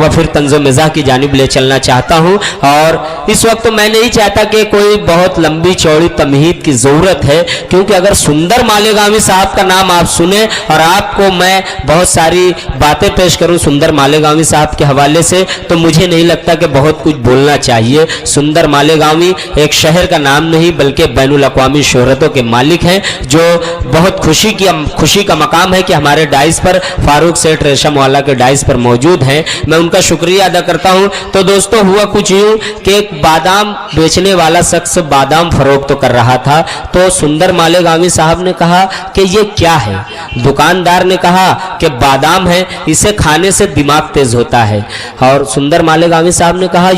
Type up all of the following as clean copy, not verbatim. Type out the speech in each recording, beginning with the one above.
मरतबा फिर तंज़ो मिज़ाह की जानिब ले चलना चाहता हूँ। और इस वक्त तो मैं नहीं चाहता कि कोई बहुत लंबी चौड़ी तमहीद की ज़रूरत है, क्योंकि अगर सुंदर मालेगामी साहब का नाम आप सुने और आपको मैं बहुत सारी बातें पेश करूं सुंदर मालेगामी साहब के हवाले से, तो मुझे नहीं लगता कि बहुत कुछ बोलना चाहिए। सुंदर मालेगामी एक शहर का नाम नहीं बल्कि बैनुल अक़वामी शोहरतों के मालिक हैं, जो बहुत खुशी का मकाम है कि हमारे डाइस पर फारूक सेठ रेशम वाला के डाइस पर मौजूद हैं। मैं उनका शुक्रिया अदा करता हूं। तो दोस्तों हुआ कुछ यूं कि एक बादाम बेचने वाला शख्स बादाम फरोख्त तो कर रहा था, तो सुंदर मालेगामी साहब ने कहा कि ये क्या है। दुकानदार ने कहा कि बादाम है, इसे खाने से दिमाग तेज होता है। और सुंदर मालेगामी साहब ने कहा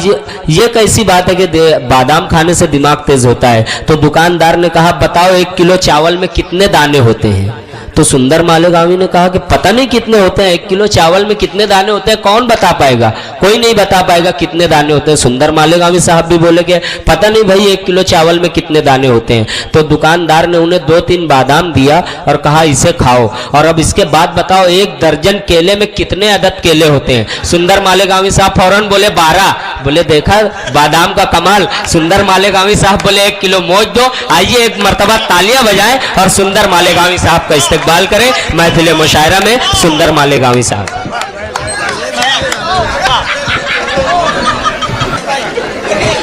ये कैसी बात है कि बादाम खाने से दिमाग तेज होता है। तो दुकानदार ने कहा बताओ 1 किलो चावल में कितने दाने होते हैं। तो सुंदर मालेगामी ने कहा कि पता नहीं कितने होते हैं, 1 किलो चावल में कितने दाने होते हैं, कौन बता पाएगा, कोई नहीं बता पाएगा कितने दाने होते हैं। सुंदर मालेगामी साहब भी बोले कि पता नहीं भाई 1 किलो चावल में कितने दाने होते हैं। तो दुकानदार ने उन्हें 2-3 बादाम दिया और कहा इसे खाओ और अब इसके बाद बताओ 1 दर्जन केले में कितने अदद केले होते हैं। सुंदर मालेगामी साहब फौरन बोले 12। बोले देखा बादाम का कमाल। सुंदर मालेगामी साहब बोले 1 किलो मौज दो। आइए एक मरतबा तालियां बजाएं और सुंदर मालेगामी साहब का इस्तकबाल करें महफिल मुशायरा में। सुंदर मालेगामी साहब।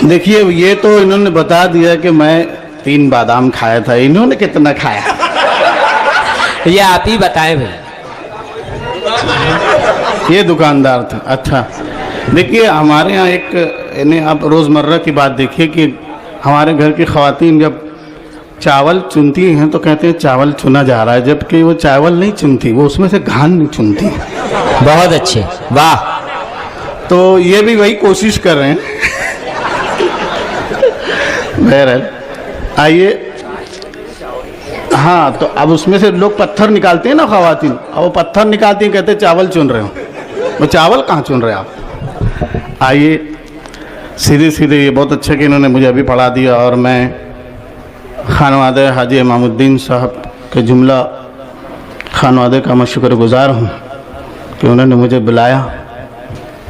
देखिए ये तो इन्होंने बता दिया कि मैं 3 बादाम खाया था, इन्होंने कितना खाया ये आप ही बताएं भाई। ये दुकानदार था। अच्छा देखिए हमारे यहाँ एक यानी आप रोज़मर्रा की बात देखिए कि हमारे घर की ख़वातीन जब चावल चुनती हैं तो कहते हैं चावल चुना जा rहा है, जबकि वो चावल नहीं चुनती, वो उसमें से घान नहीं चुनती। बहुत अच्छे, वाह। तो ये भी वही कोशिश कर रहे हैं। बहरहाल आइए। हाँ तो अब उसमें से लोग पत्थर निकालते हैं ना ख़वातीन, अब वो पत्थर निकालती हैं, कहते हैं चावल चुन रहे हो। वो चावल कहाँ चुन रहे हैं आप। आइए सीधे सीधे, ये बहुत अच्छा कि इन्होंने मुझे अभी पढ़ा दिया और मैं खानवादे हाजी इमामुद्दीन साहब के जुमला खानवादे का मैं शुक्रगुजार हूँ कि उन्होंने मुझे बुलाया।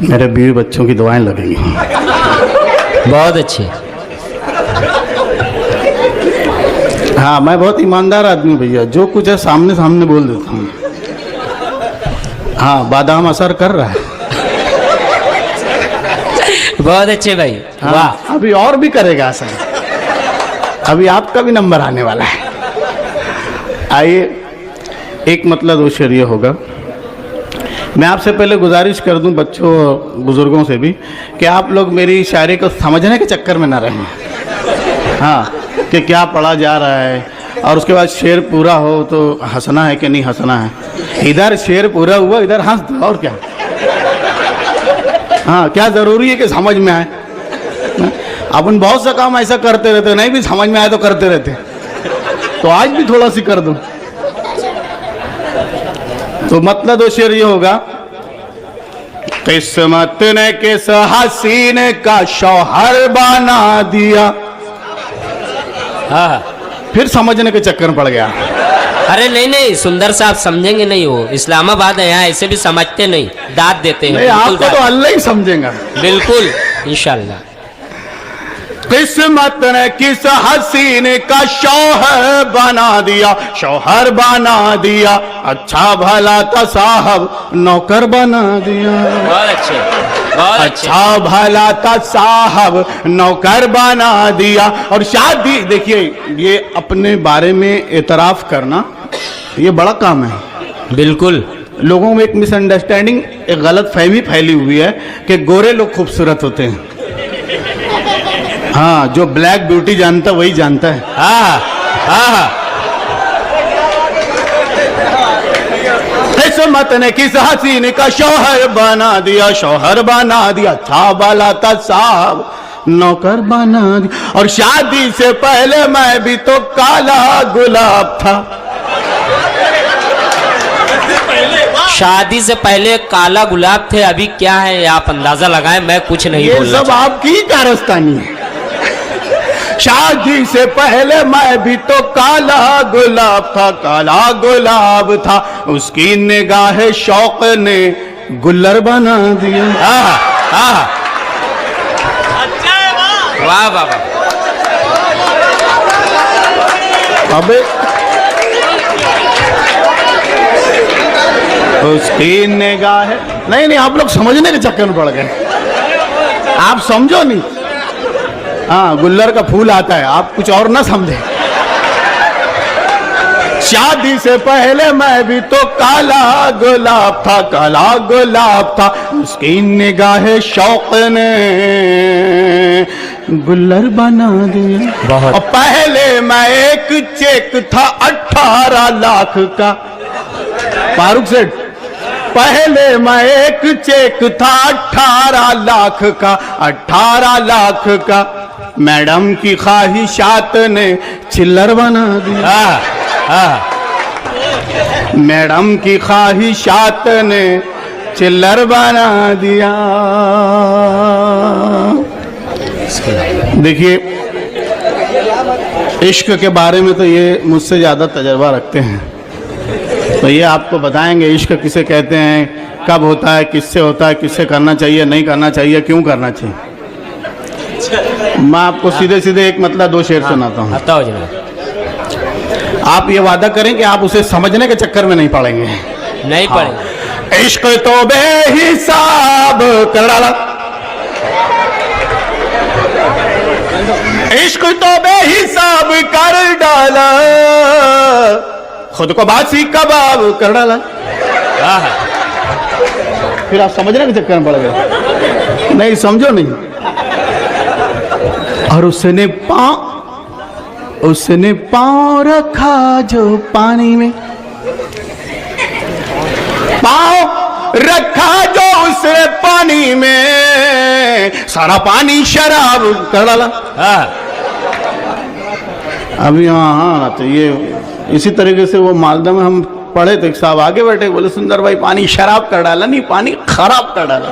मेरे बीवी बच्चों की दुआएं लगेंगी। बहुत अच्छे। हाँ मैं बहुत ईमानदार आदमी भैया, जो कुछ है सामने सामने बोल देता हूँ। हाँ बादाम असर कर रहा है। बहुत अच्छे भाई, हाँ, वाह। अभी और भी करेगा असर, अभी आपका भी नंबर आने वाला है। आइए एक मतलब वो शेर ये होगा। मैं आपसे पहले गुजारिश कर दूं बच्चों बुज़ुर्गों से भी कि आप लोग मेरी शायरी को समझने के चक्कर में ना रहें। हाँ कि क्या पढ़ा जा रहा है और उसके बाद शेर पूरा हो तो हंसना है कि नहीं हंसना है। इधर शेर पूरा हुआ, इधर हंस दो, और क्या। हाँ क्या ज़रूरी है कि समझ में आए। अपन बहुत सा काम ऐसा करते रहते, नहीं भी समझ में आए तो करते रहते, तो आज भी थोड़ा सी कर दो। तो मतलब दो शेर ये होगा, किस्मत ने किस हसीन का शौहर बना दिया। हाँ फिर समझने के चक्कर में पड़ गया। अरे नहीं सुंदर साहब समझेंगे नहीं, वो इस्लामाबाद है, यहाँ ऐसे भी समझते नहीं, दाद देते हैं। आपको तो अल्लाह ही समझेगा। बिल्कुल इंशाल्लाह। किस्मत ने किस हसीन का शौहर बना दिया, शौहर बना दिया, अच्छा भला था साहब नौकर बना दिया। बहुत अच्छे, बहुत अच्छे। अच्छा भला था साहब नौकर बना दिया। और शादी देखिए, ये अपने बारे में एतराफ़ करना ये बड़ा काम है। बिल्कुल। लोगों में एक मिसअंडरस्टैंडिंग, एक गलत फहमी फैली हुई है कि गोरे लोग खूबसूरत होते हैं। हाँ जो ब्लैक ब्यूटी जानता वही जानता है। हाँ हाँ। किस्मत ने किस हसीन का शौहर बना दिया, शौहर बना दिया, अच्छा भला था साहब नौकर बना दिया। और शादी से पहले मैं भी तो काला गुलाब था। शादी से पहले काला गुलाब थे, अभी क्या है आप अंदाजा लगाएं, मैं कुछ नहीं बोलना। ये सब आपकी कारस्तानी है। शादी से पहले मैं भी तो काला गुलाब था, काला गुलाब था। उसकी निगाह शौक ने गुल्लर बना दिया। आहा, आहा। वाह वाह वाह। अबे उसकी निगाह है। नहीं, आप लोग समझने के चक्कर में पड़ गए, आप समझो नहीं। हाँ, गुल्लर का फूल आता है, आप कुछ और ना समझे। शादी से पहले मैं भी तो काला गुलाब था, काला गुलाब था। उसकी निगाह शौक ने गुल्लर बना दिया। बहुत। और पहले मैं एक चेक था 18 लाख का। फारूक सेठ, पहले मैं एक चेक था 18 लाख का, 18 लाख का। मैडम की ख्वाहिशात ने चिल्लर बना दिया। मैडम की ख्वाहिशात ने चिल्लर बना दिया। देखिए, इश्क के बारे में तो ये मुझसे ज़्यादा तजर्बा रखते हैं, तो ये आपको बताएंगे इश्क किसे कहते हैं, कब होता है, किससे होता है, किससे करना चाहिए, नहीं करना चाहिए, क्यों करना चाहिए। मैं आपको सीधे सीधे एक मतलब 2 शेर सुनाता हूँ। बताओ जनाब। आप ये वादा करें कि आप उसे समझने के चक्कर में नहीं पड़ेंगे। नहीं पड़ेंगे। इश्क तो बेहिसाब कर डाला, इश्क तो बेहिसाब कर डाला, खुद को बासी कबाब कर डाला। फिर आप समझने के चक्कर में पड़ गए। नहीं समझो नहीं। और उसने पाँव रखा जो पानी में, पाँव रखा जो उसने पानी में, सारा पानी शराब कर डाला। अभी हाँ, तो ये इसी तरीके से वो मालदा में हम पढ़े थे, साहब आगे बैठे, बोले सुंदर भाई पानी शराब कर डाला, नहीं पानी खराब कर डाला।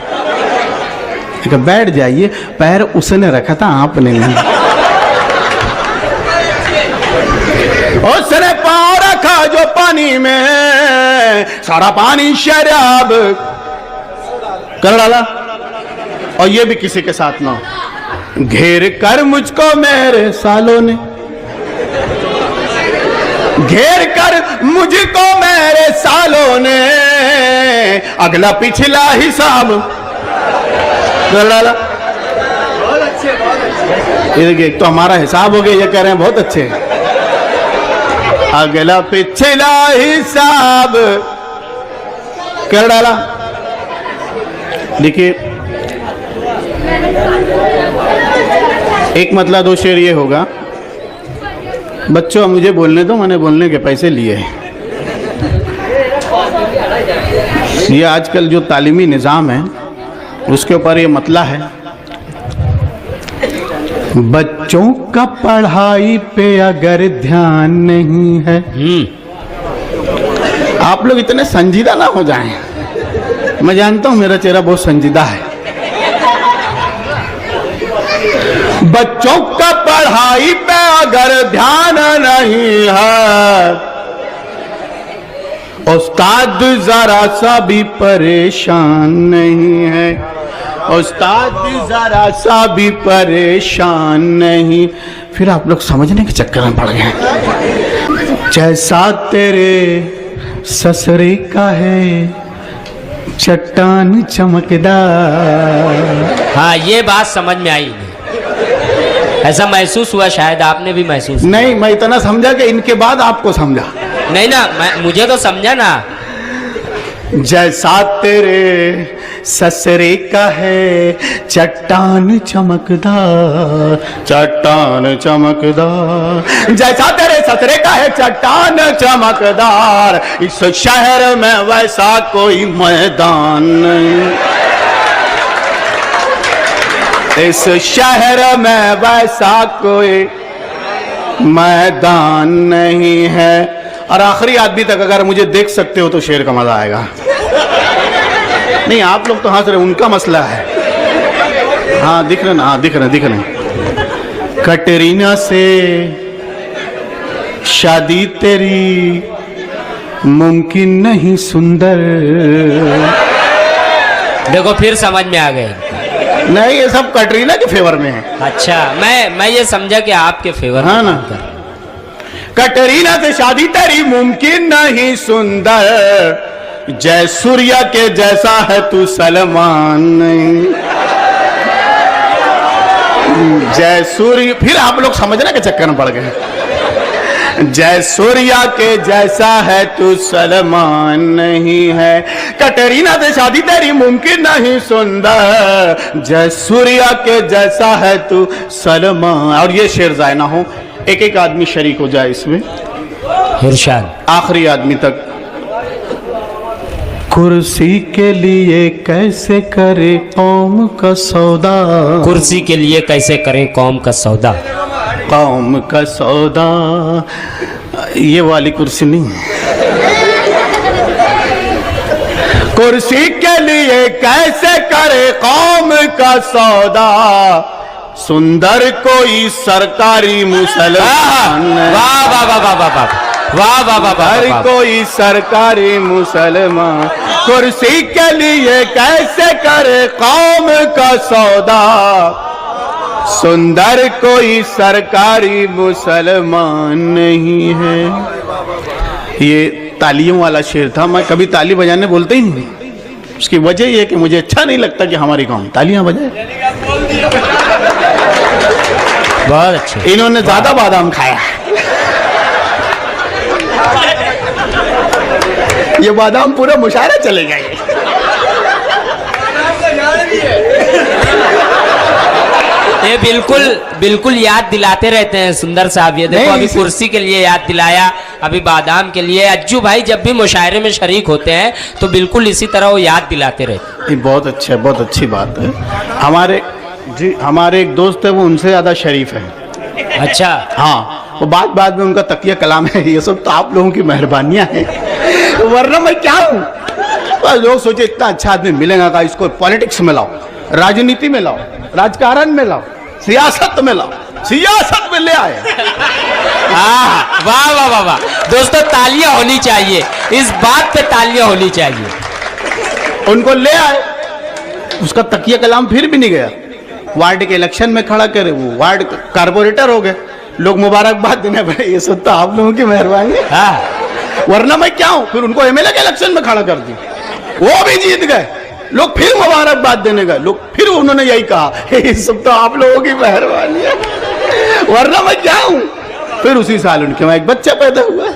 बैठ जाइए, पैर उसने रखा था, आपने नहीं। उसने पाँव रखा जो पानी में, सारा पानी शराब कर डाला। और ये भी किसी के साथ ना हो। घेर कर मुझको मेरे सालों ने, घेर कर मुझको मेरे सालों ने, अगला पिछला हिसाब कर डाला। ये देखिए, एक तो हमारा हिसाब हो गया, ये कह रहे हैं बहुत अच्छे, अगला पिछला हिसाब कर डाला। देखिए, एक मतलब 2 शेर ये होगा। बच्चों मुझे बोलने दो, मैंने बोलने के पैसे लिए हैं। ये आजकल जो तालीमी निज़ाम है उसके ऊपर ये मतला है, बच्चों का पढ़ाई पे अगर ध्यान नहीं है। आप लोग इतने संजीदा ना हो जाएं। मैं जानता हूं मेरा चेहरा बहुत संजीदा है। बच्चों का पढ़ाई पे अगर ध्यान नहीं है, उस्ताद जरा सा भी परेशान नहीं है, उस्ताद जरा सा भी परेशान नहीं। फिर आप लोग समझने के चक्कर में पड़ गए। जैसा तेरे ससुरे का है चट्टान चमकदार। हाँ, ये बात समझ में आई। ऐसा महसूस हुआ, शायद आपने भी महसूस नहीं किया। मैं इतना समझा कि इनके बाद आपको समझा। नहीं ना, मुझे तो समझा ना। जैसा तेरे ससुरे का है चट्टान चमकदार, चट्टान चमकदार। जैसा तेरे ससुरे का है चट्टान चमकदार, इस शहर में वैसा कोई मैदान नहीं, इस शहर में वैसा कोई मैदान नहीं है। और आखिरी आदमी तक अगर मुझे देख सकते हो तो शेर का मजा आएगा। नहीं, आप लोग तो हंस रहे, उनका मसला है। हाँ दिख रहे ना, हाँ दिख रहे। कटरीना से शादी तेरी, मुमकिन नहीं सुंदर। देखो फिर समझ में आ गए। नहीं, ये सब कटरीना के फेवर में है। अच्छा, मैं ये समझा कि आपके फेवर हाँ में ना। काम कर। कटरीना से शादी तेरी मुमकिन नहीं सुंदर, जय सूर्य के जैसा है तू सलमान नहीं। जय सूर्य, फिर आप लोग समझना के चक्कर में पड़ गए। जय सूर्या के जैसा है तू सलमान नहीं है, कटरीना से शादी तेरी मुमकिन नहीं सुंदर, जय सूर्या के जैसा है तू सलमान। और ये शेर जाए ना हो, एक एक आदमी शरीक हो जाए इसमें, इरशाद। आखिरी आदमी तक। कुर्सी के लिए कैसे करे कौम का सौदा, कुर्सी के लिए कैसे करें कौम का सौदा। कौम का सौदा, ये वाली कुर्सी नहीं है। कुर्सी के लिए कैसे करे कौम का सौदा, सुंदर कोई सरकारी मुसलमान। वाह वाह वाह वाह वाह वाह वाह वाह वाह हर वाह। कोई सरकारी मुसलमान, कुर्सी के लिए कैसे करे कौम का सौदा, सुंदर कोई सरकारी मुसलमान नहीं है। ये तालियों वाला शेर था। मैं कभी ताली बजाने बोलते ही नहीं, उसकी वजह ये है कि मुझे अच्छा नहीं लगता कि हमारी कौम तालियां बजाए। बहुत अच्छे। इन्होंने ज्यादा बादाम खाया, ये बादाम पूरा मुशायरा चलेगा। ये बिल्कुल बिल्कुल याद दिलाते रहते हैं सुंदर साहब। ये देखो नहीं, अभी कुर्सी के लिए याद दिलाया, अभी बादाम के लिए। अज्जू भाई जब भी मुशायरे में शरीक होते हैं तो बिल्कुल इसी तरह वो याद दिलाते रहते हैं। ये बहुत अच्छा है, बहुत अच्छी बात है। हमारे एक दोस्त है, वो उनसे ज्यादा शरीफ है। अच्छा। हाँ, वो बात में उनका तकिया कलाम है। ये सब तो आप लोगों की मेहरबानियां हैं, वरना मैं क्या हूँ। लोग सोचे इतना अच्छा आदमी मिलेगा का, इसको पॉलिटिक्स में लाओ, राजनीति में लाओ, राजकारण में लाओ, सियासत में लाओ, सियासत में ले आए। हाँ, वाह वाह वाह वाह। दोस्तों तालियां होनी चाहिए, इस बात पे तालियां होनी चाहिए। उनको ले आए, उसका तकिया कलाम फिर भी नहीं गया। वार्ड के इलेक्शन में खड़ा करे, वो वार्ड कारपोरेटर हो गए, लोग मुबारकबाद देने पड़े। ये सब तो आप लोगों की मेहरबानी है, हाँ। वरना मैं क्या हूं। फिर उनको एमएलए के इलेक्शन में खड़ा कर दी, वो भी जीत गए, लोग फिर मुबारकबाद देने गए, लोग फिर उन्होंने यही कहा, ये सब तो आप लोगों की मेहरबानी है, वरना मैं क्या हूं। फिर उसी साल उनके वहां एक बच्चा पैदा हुआ।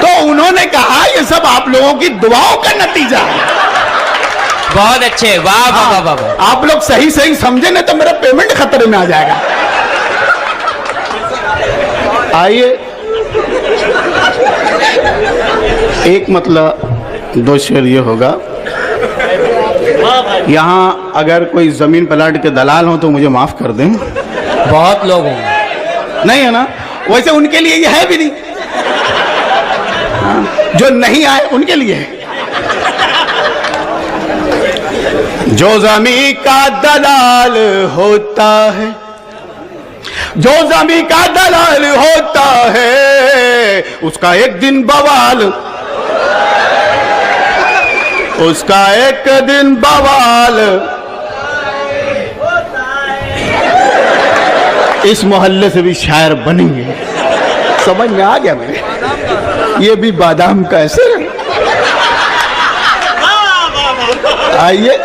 तो उन्होंने कहा ये सब आप लोगों की दुआओं का नतीजा है। बहुत अच्छे, वाह वाह वाह वाह वाह। आप लोग सही सही समझे ना तो मेरा पेमेंट खतरे में आ जाएगा। आइए, एक मतलब दो शेर ये होगा। यहाँ अगर कोई जमीन प्लाट के दलाल हो तो मुझे माफ कर दें। बहुत लोग होंगे। नहीं है ना, वैसे उनके लिए ये है भी नहीं। हाँ, जो नहीं आए उनके लिए है। जो जमीन का दलाल होता है, जो जमीन का दलाल होता है, उसका एक दिन बवाल, उसका एक दिन बवाल। इस मोहल्ले से भी शायर बनेंगे, समझ में आ गया मेरे। ये भी बादाम का असर है। आइए,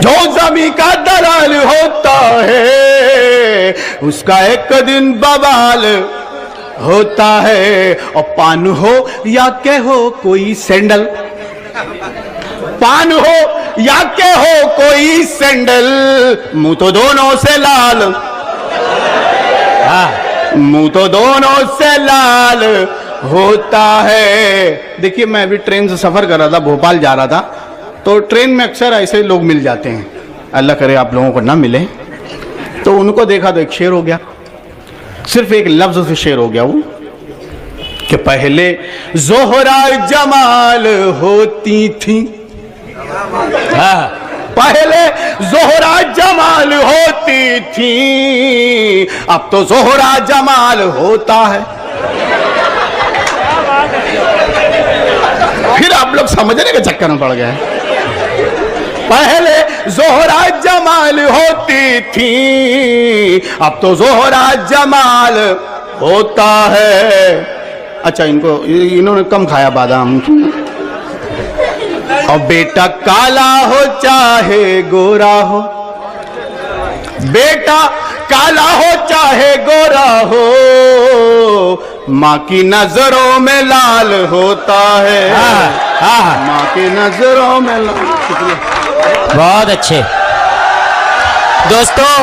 जो जमीन का दलाल होता है, उसका एक दिन बवाल होता है। और पान हो या के हो कोई सैंडल, पान हो या के हो कोई सैंडल, मुंह तो दोनों से लाल, मुंह तो दोनों से लाल होता है। देखिए, मैं अभी ट्रेन से सफर कर रहा था, भोपाल जा रहा था, तो ट्रेन में अक्सर ऐसे लोग मिल जाते हैं, अल्लाह करे आप लोगों को ना मिले। तो उनको देखा तो एक शेर हो गया, सिर्फ एक लफ्ज से शेर हो गया वो, कि पहले जोहरा जमाल होती थी, पहले जोहरा जमाल होती थी, अब तो जोहरा जमाल होता है। समझने के चक्कर में पड़ गए। पहले जोहरा जमाल होती थी, अब तो जोहरा जमाल होता है। अच्छा, इन्होंने कम खाया बादाम। और बेटा काला हो चाहे गोरा हो, बेटा काला हो चाहे गोरा हो, माँ की नजरों में लाल होता है। माँ की नजरों में लाल। बहुत अच्छे दोस्तों।